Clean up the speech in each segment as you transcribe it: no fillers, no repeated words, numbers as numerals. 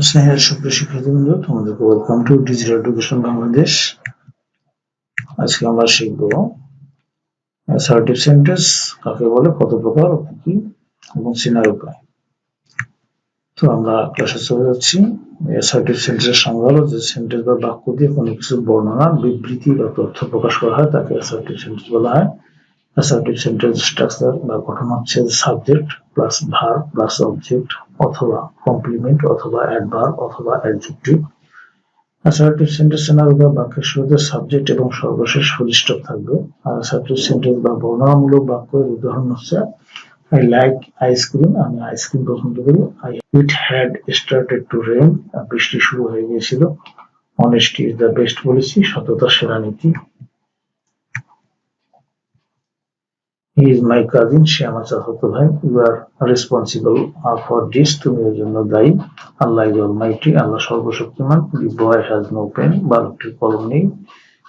স্নেহের সুপ্রিয় শিক্ষার্থীবৃন্দ, তোমাদেরকে welcome to digital education Bangladesh. আজকে আমরা শিখব অ্যাসার্টিভ সেন্টেন্স কাকে বলে, কত প্রকার, কি এবং চেনার উপায়। তো আমরা ক্লাসে চলে যাচ্ছি। অ্যাসার্টিভ সেন্টেন্সের সংজ্ঞা হলো যে সেন্টেন্স বা বাক্য দিয়ে কোনো কিছু বর্ণনা, বিবৃতি বা তথ্য প্রকাশ করা হয় তাকে অ্যাসার্টিভ সেন্টেন্স বলা হয়। অ্যাসার্টিভ সেন্টেন্স স্ট্রাকচার বা গঠন হচ্ছে subject plus verb plus object অথবা কমপ্লিমেন্ট অথবা অ্যাডভার্ব অথবা অ্যাডজেক্টিভ। অ্যাসার্টিভ সেন্টেন্স চেনার উপায়: বাক্যের শুরুতে সাবজেক্ট এবং সর্বশেষ ফুল স্টপ থাকবে। আর অ্যাসার্টিভ সেন্টেন্স বা বর্ণনামূলক বাক্যের উদাহরণ হচ্ছে আই লাইক আইসক্রিম, আমি আইসক্রিম পছন্দ করি। It had started to rain, বৃষ্টি শুরু হয়ে গিয়েছিল। Honesty is the best policy, সততা সেরা নীতি। হি ইজ মাই কাজিন, সে আমার চাচাতো ভাই। You are responsible for this, তুমি এর জন্য দায়ী। আল্লাহ ইজ অলমাইটি, আল্লাহ সর্বশক্তিমান। The boy has no pen, বালকটির কলম নেই।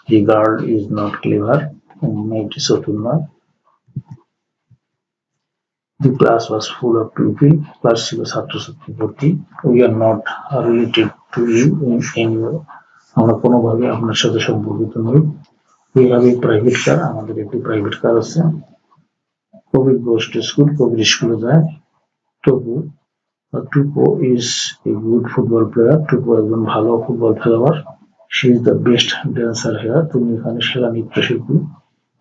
The girl is not clever, মেয়েটি চতুর নয়। The class was full of people, class ছিল ছাত্রছাত্রী ভর্তি। We are not related to you in any way, আমরা কোনোভাবে আপনার সাথে সম্পর্কিত নই। We have a private car, আমাদের একটি প্রাইভেট কার আছে। কবির goes to school, কবির স্কুলে যায়। টুপো is a good football player, টুপো একজন ভালো ফুটবল খেলোয়াড়। She is the best dancer here, তুমি এখানে সেরা নৃত্যশিল্পী।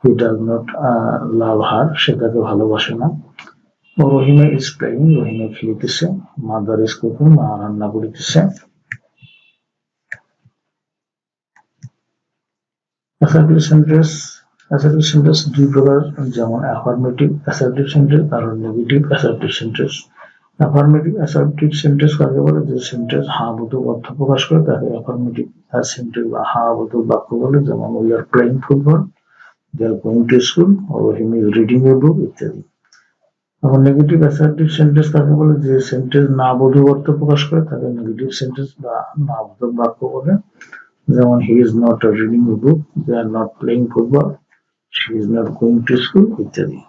He does not love her, সে তাকে ভালোবাসে না। রহিমা ইজ প্লেইং, রহিমা খেলিতেছে। মাদার ইজ কুকিং, মা রান্না করিতেছে। অ্যাসার্টিভ সেন্টেন্স দুই প্রকার, যেমন অ্যাফার্মেটিভ অ্যাসার্টিভ সেন্টেন্স আর negative assertive sentence. Affirmative assertive sentence কাকে বলে? যে সেন্টেন্স হ্যাঁ বোধক অর্থ প্রকাশ করে তাকে অ্যাফার্মেটিভ সেন্টেন্স বা হ্যাঁ বোধক বাক্য বলে। যেমন we are playing football, they are going to school, Rahim is reading a book ইত্যাদি। এখন নেগেটিভ অ্যাসার্টিভ সেন্টেন্স কাকে বলে? যে সেন্টেন্স না বোধক অর্থ প্রকাশ করে তাকে নেগেটিভ সেন্টেন্স বা না বোধক বাক্য বলে। যেমন he is not reading a book, they are not playing football, she is not going to school ইত্যাদি।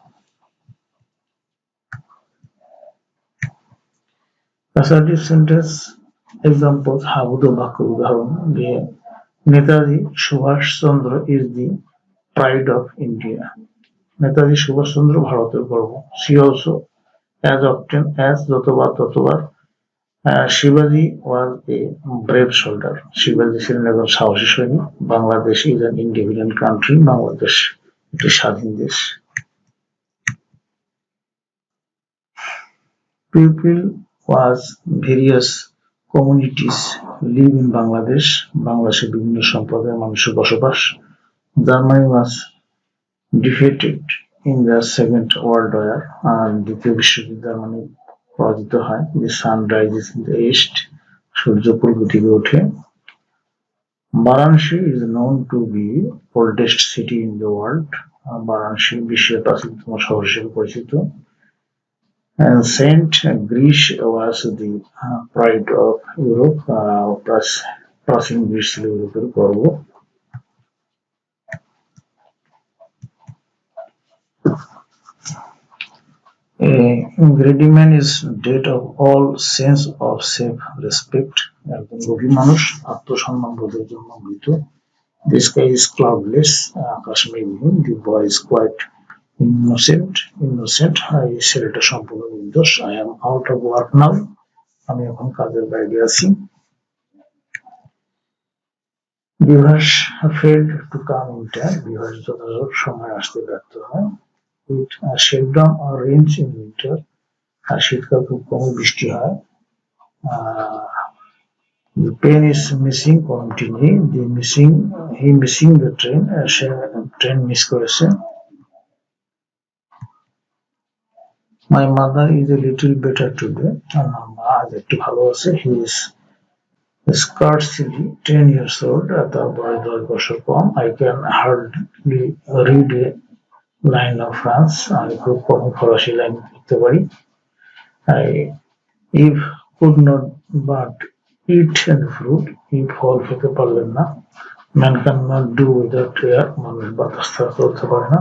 অ্যাসার্টিভ সেন্টেন্স এক্সাম্পল, হ্যাঁ বোধক বাক্যের উদাহরণ দিয়ে Netaji Subhash Chandra is the pride of India, Netaji Subhash Chandra ভারতের গর্ব। See also, as often as, যতবার ততবার। শিবাজি ওয়াজ এ ব্রেভ সোল্ডার, শিবাজি ছিলেন একজন সাহসী সৈনিক। Bangladesh is an independent country, Bangladesh একটি স্বাধীন দেশ। People was various communities live in Bangladesh, বাংলাদেশে বিভিন্ন সম্প্রদায়ের মানুষের বসবাস। Germany was defeated in the second world war, দ্বিতীয় বিশ্বযুদ্ধে জার্মানি পরাজিত হয়। The sun rises in the east, সূর্য পূর্ব দিকে ওঠে। Varanasi is known to be oldest city in the world, Varanasi বিশ্বের প্রাচীনতম শহর হিসেবে পরিচিত। Ancient Greece was the pride of Europe, প্রাচীন গ্রিস ছিল ইউরোপের গর্ব। A greedy man is dead of all sense of self-respect, একজন লোভী মানুষ আত্মসম্মান বোধের জন্য মৃত। The sky is cloudless, Akash মেঘহীন। The boy is quite innocent, এই ছেলেটা সম্পূর্ণ নির্দোষ। I am out of work now, আমি এখন কাজের বাইরে আছি। Bibhas failed to come in time, Bibhas যথাযথ সময় আসতে ব্যর্থ হয়। It seldom rains in winter, শীতকাল খুব কম বৃষ্টি হয়। The plane is missing, কোনটি নেই। He missing the train, say train miss করেছে। My mother is a little better today, আমার মা আজ একটু ভালো আছে। He is scarcely 10 years old, তার বয়স 10 বছর কম। I can hardly read a line of France, আমি খুব কম ফরাসি লাইন পড়তে পারি। If could not but eat the fruit, এই ফল খেতে পারলেন না। Man cannot do without air, মানুষ বাতাস ছাড়া চলতে পারে না।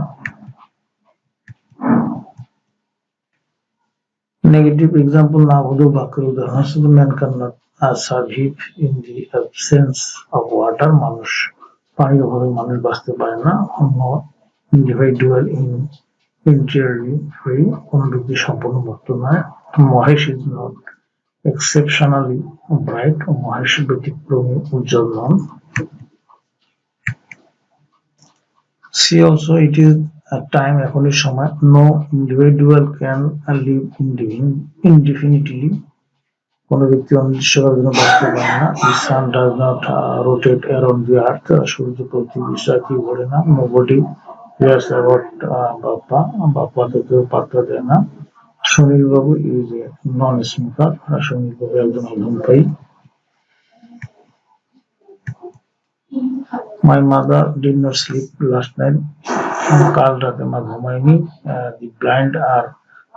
নেগেটিভ এক্সাম্পল না হলেও বাক্যের উদাহরণ হচ্ছে man can not survive in the absence of water. মানুষ পানির অভাবে মানুষ বাঁচতে পারে না। No individual in entirely free, কোন ব্যক্তি সম্পূর্ণ মুক্ত নয়। Mahesh is not exceptionally bright, Mahesh ব্যতিক্রমী উজ্জ্বল নন। See also it is time, এখনই সময়। No individual can live indefinitely, কোন ব্যক্তি অনির্দিষ্টকালের জন্য বাঁচতে পারে না। The sun does not rotate around the earth, সূর্য পৃথিবীর সাথে ঘোরে না। নোবডি কেয়ার্স অ্যাবাউট বাপ্পা, বাপ্পাকে কেউ পাত্তা দেয় না। Sunil Babu is a non smoker, Sunil Babu একজন অধূমপায়ী। My mother did not sleep last night, কাল রাতে মা ঘুমায়নি। The blind are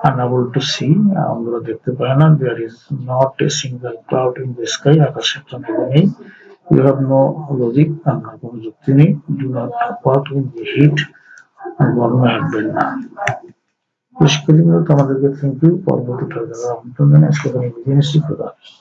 unable to see, অন্ধরা দেখতে পায় না। There is not a single cloud in the sky, আকাশে একটা মেঘ নেই। ইউ হ্যাভ নো লজিক, আপনার কোনো যুক্তি নেই। Do not walk in the heat, গরমে হাঁটবেন না। শিক্ষার্থীগুলো তোমাদেরকে থ্যাংক ইউ। পরবর্তী ক্লাসে আমন্ত্রণ জানাই। আজকে এখানে বিদায় নিচ্ছি। খোদা হাফেজ।